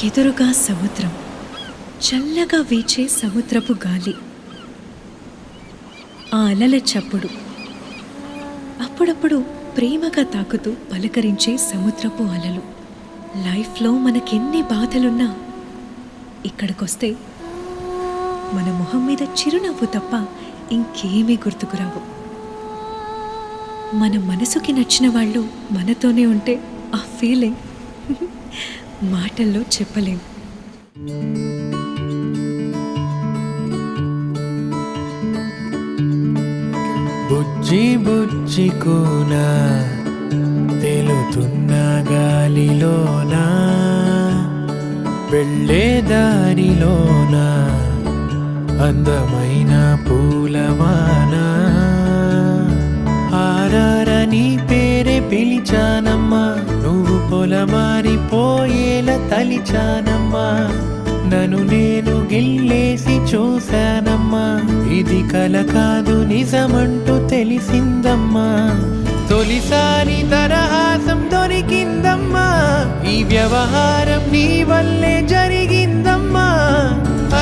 ఎదురుగా సముద్రం, చల్లగా వీచే సముద్రపు గాలి, ఆ అలల చప్పుడు, అప్పుడప్పుడు ప్రేమగా తాకుతూ పలకరించే సముద్రపు అలలు. లైఫ్లో మనకెన్ని బాధలున్నా ఇక్కడికొస్తే మన మొహం మీద చిరునవ్వు తప్ప ఇంకేమీ గుర్తుకురావు. మన మనసుకి నచ్చిన వాళ్ళు మనతోనే ఉంటే ఆ ఫీలింగ్ మాటల్లో చెప్పలేం. బుజ్జి బుజ్జి కూనా తేలుతున్న గాలిలోనా, వెళ్ళే దారిలోనా అందమైన పూలవానా. ఆరారని పేరే పిలిచానమ్మా, నువ్వు పొలమారిపోయేలా తలిచానమ్మా. నన్ను నేను గిల్లేసి చూశానమ్మా, ఇది కల కాదు నిజమంటూ తెలిసిందమ్మా. తొలిసారి తరహాసం దొరికిందమ్మా, ఈ వ్యవహారం నీ వల్లే జరిగిందమ్మా.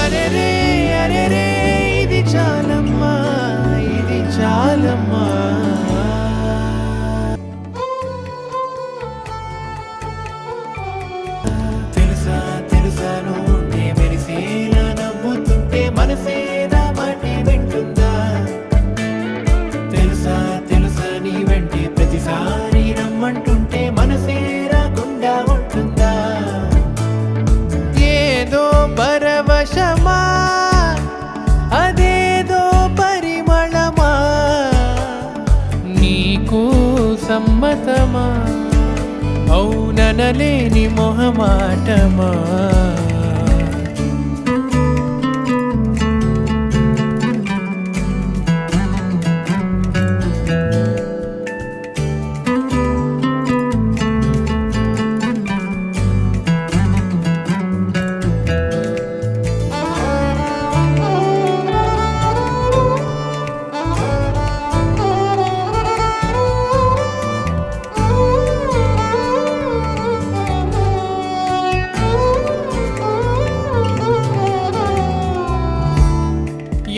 అరెరే అరెరే ఇది చాలమ్మా, ఇది చాలమ్మా. తెలుసా తెలుసా నువ్వుంటే మెరిసేలా నవ్వుతుంటే మనసేనా మాటే వింటుందా. తెలుసా తెలుసా నీ వెంటే ప్రతిసారి రమ్మంటుంటే మనసే రాకుండా ఉంటుందా. ఏదో పరవశమా, అదేదో పరిమళమా, నీకు సమ్మతమా, అవుననలేని మొహమాటమా.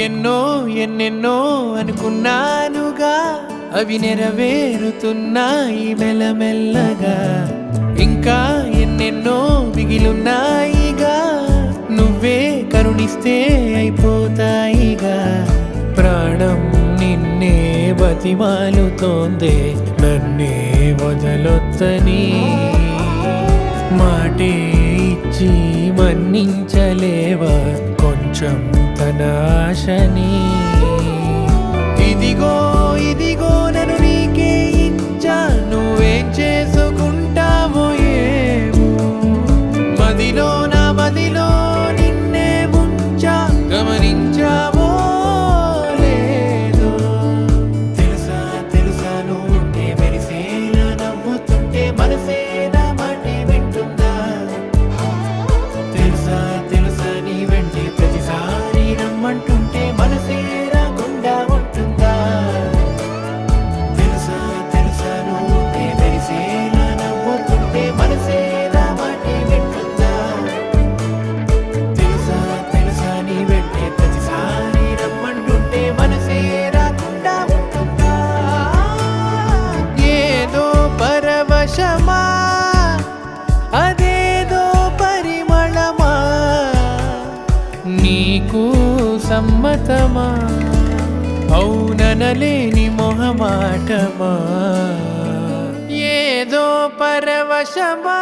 ఎన్నో ఎన్నెన్నో అనుకున్నానుగా, అవి నెరవేరుతున్నాయి మెల్లమెల్లగా. ఇంకా ఎన్నెన్నో మిగిలున్నాయిగా, నువ్వే కరుణిస్తే అయిపోతాయిగా. ప్రాణం నిన్నే బతిమాలుతోందే, నన్నే వదలొద్దని. మాటే ఇచ్చి మన్నించలేవా కొంచెం తన ఆశని. ఇదిగో ఇదిగో నన్ను నీకే ఇచ్చా, నువ్వేం చేసుకుంటావో ఏమో. మదిలో నా మదిలో నిన్నే ఉంచా, గమనించావో లేదో. తెలుసా తెలుసా నువ్వుంటే మెరిసేలా నవ్వుతుంటే మనసే నా మాటే వింటుందా. తెలుసా తెలుసా నీ వెంటే ప్రతిసారి రమ్మంటుంటే మనసే రాకుండా ఉంటుందా. తెలుసా తెలుసా నువ్వుంటే మెరిసేలా నవ్వుతుంటే మనసే నా మాటే వింటుందా. తెలుసా తెలుసా నీ వెంటే ప్రతిసారి రమ్మంటుంటే మనసే రాకుండా ఉంటుందా. ఏదో పరవశమా, అదేదో పరిమళమా, నీకు సమ్మతమా, అవుననలేని మొహమాటమా. ఏదో పరవశమా.